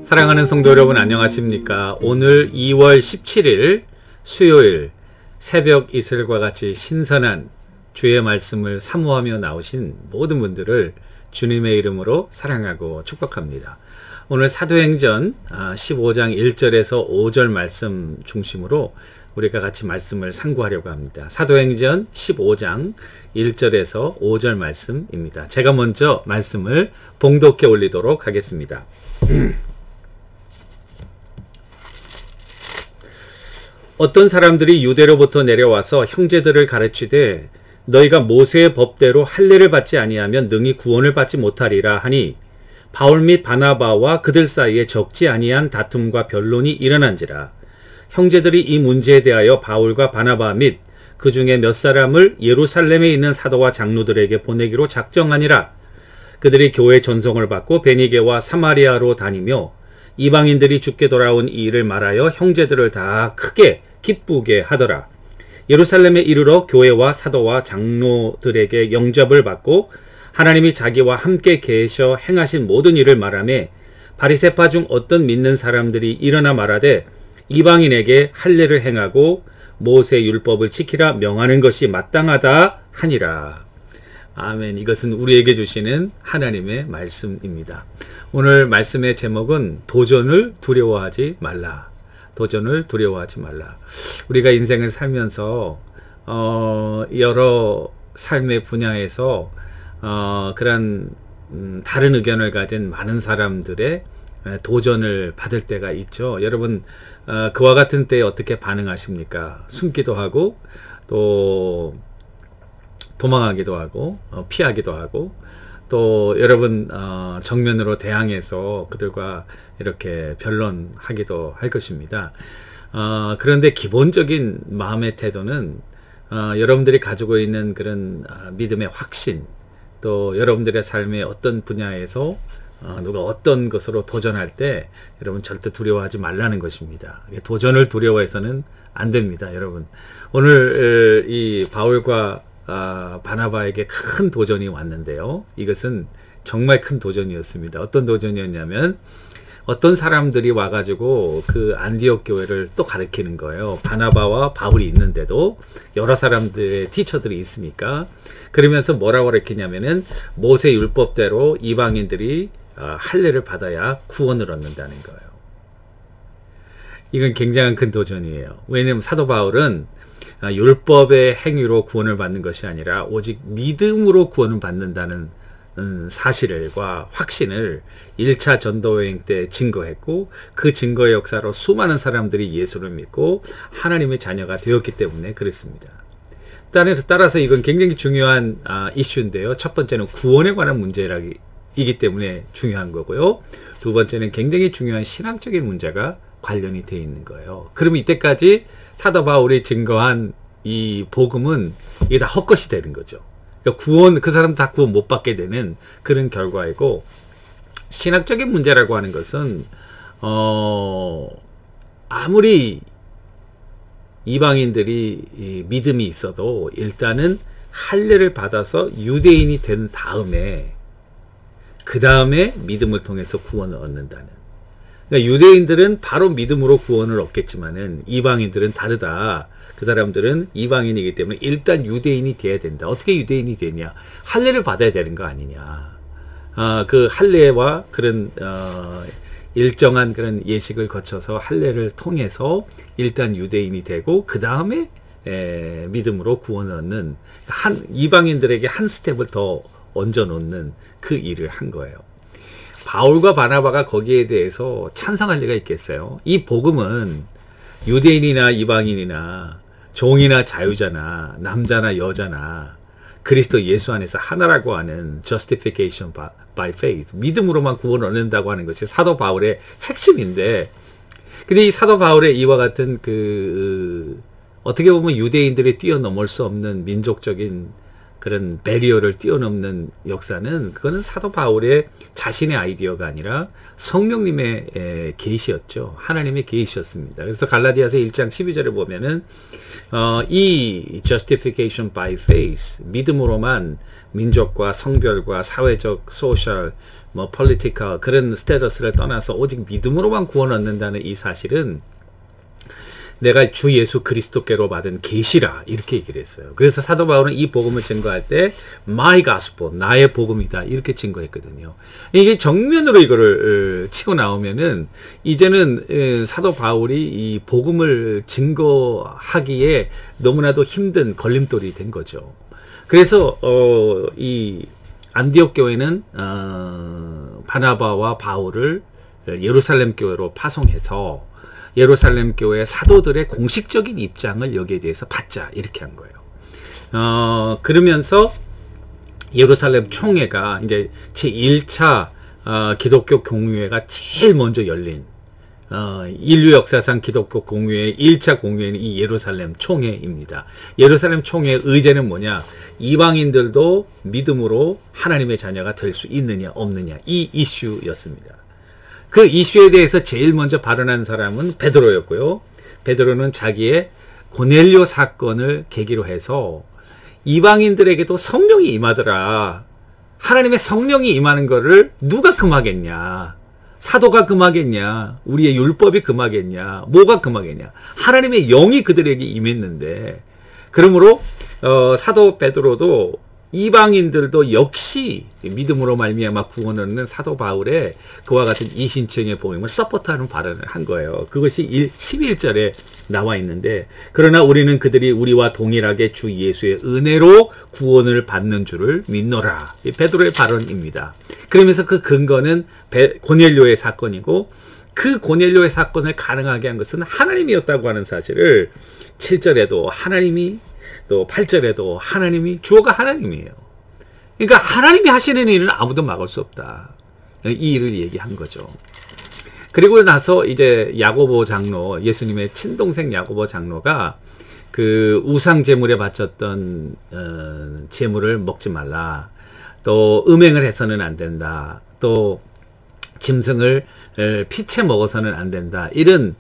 사랑하는 성도 여러분 안녕하십니까? 오늘 2월 17일 수요일 새벽 이슬과 같이 신선한 주의 말씀을 사모하며 나오신 모든 분들을 주님의 이름으로 사랑하고 축복합니다. 오늘 사도행전 15장 1절에서 5절 말씀 중심으로 우리가 같이 말씀을 상고하려고 합니다. 사도행전 15장 1절에서 5절 말씀입니다. 제가 먼저 말씀을 봉독해 올리도록 하겠습니다. 어떤 사람들이 유대로부터 내려와서 형제들을 가르치되 너희가 모세의 법대로 할례를 받지 아니하면 능히 구원을 받지 못하리라 하니 바울 및 바나바와 그들 사이에 적지 아니한 다툼과 변론이 일어난지라. 형제들이 이 문제에 대하여 바울과 바나바 및 그 중에 몇 사람을 예루살렘에 있는 사도와 장로들에게 보내기로 작정하니라. 그들이 교회 전송을 받고 베니게와 사마리아로 다니며 이방인들이 죽게 돌아온 이 일을 말하여 형제들을 다 크게 기쁘게 하더라. 예루살렘에 이르러 교회와 사도와 장로들에게 영접을 받고 하나님이 자기와 함께 계셔 행하신 모든 일을 말하며 바리새파 중 어떤 믿는 사람들이 일어나 말하되 이방인에게 할례를 행하고 모세 율법을 지키라 명하는 것이 마땅하다 하니라. 아멘. 이것은 우리에게 주시는 하나님의 말씀입니다. 오늘 말씀의 제목은 도전을 두려워하지 말라. 도전을 두려워하지 말라. 우리가 인생을 살면서 여러 삶의 분야에서 그런 다른 의견을 가진 많은 사람들의 도전을 받을 때가 있죠. 여러분 그와 같은 때에 어떻게 반응하십니까? 숨기도 하고 또 도망하기도 하고 피하기도 하고 또 여러분 정면으로 대항해서 그들과 이렇게 변론하기도 할 것입니다. 그런데 기본적인 마음의 태도는 여러분들이 가지고 있는 그런 믿음의 확신, 또 여러분들의 삶의 어떤 분야에서 누가 어떤 것으로 도전할 때 여러분 절대 두려워하지 말라는 것입니다. 도전을 두려워해서는 안 됩니다. 여러분 오늘 이 바울과 바나바에게 큰 도전이 왔는데요. 이것은 정말 큰 도전이었습니다. 어떤 도전이었냐면 어떤 사람들이 와가지고 그 안디옥 교회를 또 가르치는 거예요. 바나바와 바울이 있는데도 여러 사람들의 티처들이 있으니까. 그러면서 뭐라고 가르치냐면은 모세 율법대로 이방인들이 할례를 받아야 구원을 얻는다는 거예요. 이건 굉장히 큰 도전이에요. 왜냐하면 사도 바울은 율법의 행위로 구원을 받는 것이 아니라 오직 믿음으로 구원을 받는다는 사실과 확신을 1차 전도여행 때 증거했고 그 증거의 역사로 수많은 사람들이 예수를 믿고 하나님의 자녀가 되었기 때문에 그렇습니다. 따라서 이건 굉장히 중요한 이슈인데요. 첫 번째는 구원에 관한 문제이기 때문에 중요한 거고요. 두 번째는 굉장히 중요한 신앙적인 문제가 관련이 되어 있는 거예요. 그러면 이때까지 사도 바울이 증거한 이 복음은 이게 다 헛것이 되는 거죠. 그러니까 구원, 그 사람 다 구원 못 받게 되는 그런 결과이고, 신학적인 문제라고 하는 것은 아무리 이방인들이 믿음이 있어도 일단은 할례를 받아서 유대인이 된 다음에 그 다음에 믿음을 통해서 구원을 얻는다는. 그러니까 유대인들은 바로 믿음으로 구원을 얻겠지만은 이방인들은 다르다. 그 사람들은 이방인이기 때문에 일단 유대인이 돼야 된다. 어떻게 유대인이 되냐? 할례를 받아야 되는 거 아니냐? 그 할례와 그런 일정한 그런 예식을 거쳐서 할례를 통해서 일단 유대인이 되고 그 다음에 믿음으로 구원을 얻는 이방인들에게 한 스텝을 더 얹어 놓는 그 일을 한 거예요. 바울과 바나바가 거기에 대해서 찬성할 리가 있겠어요? 이 복음은 유대인이나 이방인이나 종이나 자유자나 남자나 여자나 그리스도 예수 안에서 하나라고 하는 justification by faith, 믿음으로만 구원을 얻는다고 하는 것이 사도 바울의 핵심인데, 근데 이 사도 바울의 이와 같은 어떻게 보면 유대인들이 뛰어넘을 수 없는 민족적인 그런 배리어를 뛰어넘는 역사는, 그거는 사도 바울의 자신의 아이디어가 아니라 성령님의 계시였죠. 하나님의 계시였습니다. 그래서 갈라디아서 1장 12절에 보면은 이 justification by faith, 믿음으로만 민족과 성별과 사회적, 소셜, 뭐 폴리티카 그런 스테이터스를 떠나서 오직 믿음으로만 구원 얻는다는 이 사실은 내가 주 예수 그리스도께로 받은 계시라 이렇게 얘기를 했어요. 그래서 사도 바울은 이 복음을 증거할 때 my gospel, 나의 복음이다 이렇게 증거했거든요. 이게 정면으로 이거를 치고 나오면은 이제는 사도 바울이 이 복음을 증거하기에 너무나도 힘든 걸림돌이 된 거죠. 그래서 이 안디옥 교회는 바나바와 바울을 예루살렘 교회로 파송해서 예루살렘 교회 사도들의 공식적인 입장을 여기에 대해서 받자 이렇게 한 거예요. 그러면서 예루살렘 총회가 이제 제 1차 기독교 공회가 제일 먼저 열린 인류 역사상 기독교 공회의 1차 공회는 이 예루살렘 총회입니다. 예루살렘 총회의 의제는 뭐냐? 이방인들도 믿음으로 하나님의 자녀가 될 수 있느냐 없느냐 이 이슈였습니다. 그 이슈에 대해서 제일 먼저 발언한 사람은 베드로였고요. 베드로는 자기의 고넬료 사건을 계기로 해서 이방인들에게도 성령이 임하더라. 하나님의 성령이 임하는 거를 누가 금하겠냐? 사도가 금하겠냐? 우리의 율법이 금하겠냐? 뭐가 금하겠냐? 하나님의 영이 그들에게 임했는데, 그러므로 사도 베드로도 이방인들도 역시 믿음으로 말미암아 구원을 얻는 사도 바울의 그와 같은 이신청의 복음을 서포트하는 발언을 한 거예요. 그것이 11절에 나와 있는데, 그러나 우리는 그들이 우리와 동일하게 주 예수의 은혜로 구원을 받는 줄을 믿노라. 이 베드로의 발언입니다. 그러면서 그 근거는 고넬료의 사건이고, 그 고넬료의 사건을 가능하게 한 것은 하나님이었다고 하는 사실을 7절에도 하나님이, 또 8절에도 하나님이, 주어가 하나님이에요. 그러니까 하나님이 하시는 일은 아무도 막을 수 없다. 이 일을 얘기한 거죠. 그리고 나서 이제 야고보 장로, 예수님의 친동생 야고보 장로가 그 우상 제물에 바쳤던 제물을 먹지 말라. 또 음행을 해서는 안 된다. 또 짐승을 피채 먹어서는 안 된다. 이런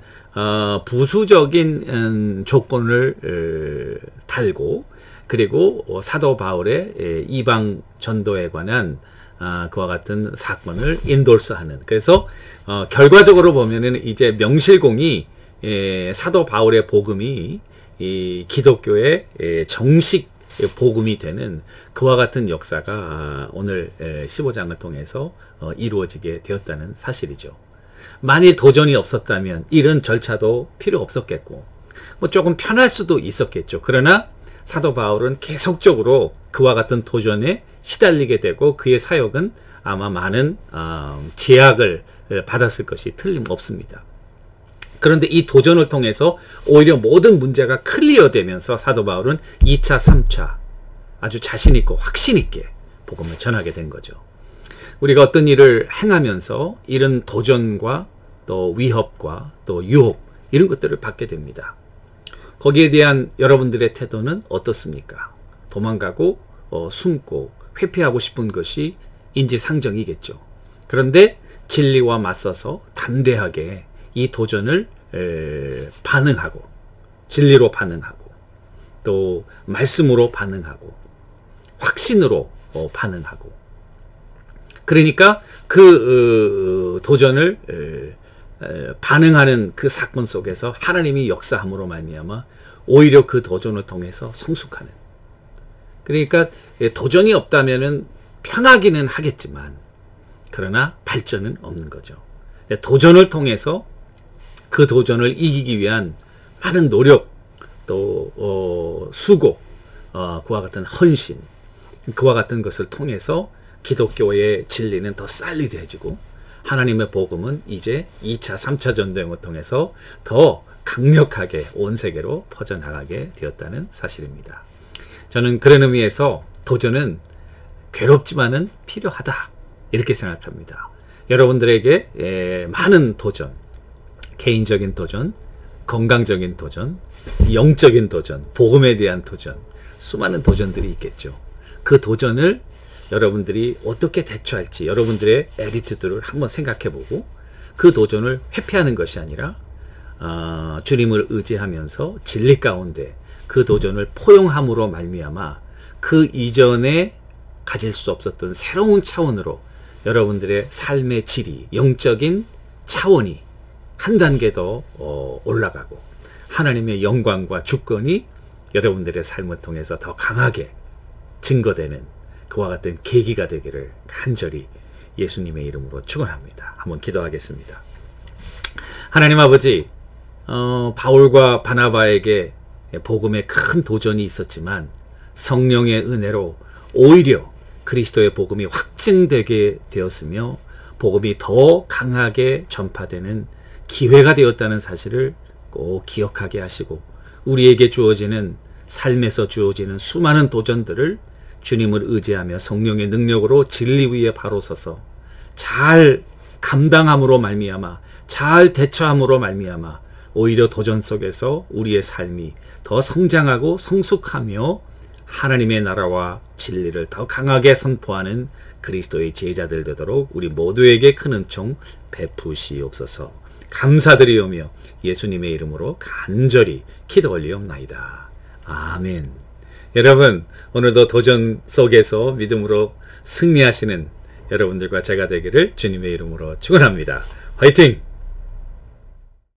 부수적인 조건을 달고, 그리고 사도 바울의 이방 전도에 관한 그와 같은 사건을 인돌스하는. 그래서 결과적으로 보면은 이제 명실공히 사도 바울의 복음이 이 기독교의 정식 복음이 되는 그와 같은 역사가 오늘 15장을 통해서 이루어지게 되었다는 사실이죠. 만일 도전이 없었다면 이런 절차도 필요 없었겠고, 뭐 조금 편할 수도 있었겠죠. 그러나 사도 바울은 계속적으로 그와 같은 도전에 시달리게 되고, 그의 사역은 아마 많은 제약을 받았을 것이 틀림없습니다. 그런데 이 도전을 통해서 오히려 모든 문제가 클리어되면서 사도 바울은 2차, 3차 아주 자신 있고 확신 있게 복음을 전하게 된 거죠. 우리가 어떤 일을 행하면서 이런 도전과 또 위협과 또 유혹 이런 것들을 받게 됩니다. 거기에 대한 여러분들의 태도는 어떻습니까? 도망가고 숨고 회피하고 싶은 것이 인지상정이겠죠. 그런데 진리와 맞서서 담대하게 이 도전을 반응하고, 진리로 반응하고, 또 말씀으로 반응하고, 확신으로 반응하고, 그러니까 그 도전을 반응하는 그 사건 속에서 하나님이 역사함으로 말미암아 오히려 그 도전을 통해서 성숙하는. 그러니까 도전이 없다면은 편하기는 하겠지만 그러나 발전은 없는 거죠. 도전을 통해서 그 도전을 이기기 위한 많은 노력, 또 수고, 그와 같은 헌신, 그와 같은 것을 통해서 기독교의 진리는 더 살리되어지고, 하나님의 복음은 이제 2차, 3차 전쟁을 통해서 더 강력하게 온 세계로 퍼져나가게 되었다는 사실입니다. 저는 그런 의미에서 도전은 괴롭지만은 필요하다 이렇게 생각합니다. 여러분들에게 많은 도전, 개인적인 도전, 건강적인 도전, 영적인 도전, 복음에 대한 도전, 수많은 도전들이 있겠죠. 그 도전을 여러분들이 어떻게 대처할지 여러분들의 애티튜드를 한번 생각해보고, 그 도전을 회피하는 것이 아니라 주님을 의지하면서 진리 가운데 그 도전을 포용함으로 말미암아 그 이전에 가질 수 없었던 새로운 차원으로 여러분들의 삶의 질이, 영적인 차원이 한 단계 더 올라가고 하나님의 영광과 주권이 여러분들의 삶을 통해서 더 강하게 증거되는 그와 같은 계기가 되기를 간절히 예수님의 이름으로 축원합니다. 한번 기도하겠습니다. 하나님 아버지, 바울과 바나바에게 복음에 큰 도전이 있었지만 성령의 은혜로 오히려 그리스도의 복음이 확증되게 되었으며 복음이 더 강하게 전파되는 기회가 되었다는 사실을 꼭 기억하게 하시고 우리에게 주어지는 삶에서 주어지는 수많은 도전들을 주님을 의지하며 성령의 능력으로 진리 위에 바로 서서 잘 감당함으로 말미암아 잘 대처함으로 말미암아 오히려 도전 속에서 우리의 삶이 더 성장하고 성숙하며 하나님의 나라와 진리를 더 강하게 선포하는 그리스도의 제자들 되도록 우리 모두에게 큰 은총 베푸시옵소서. 감사드리오며 예수님의 이름으로 간절히 기도 올리옵나이다. 아멘. 여러분, 오늘도 도전 속에서 믿음으로 승리하시는 여러분들과 제가 되기를 주님의 이름으로 축원합니다. 화이팅!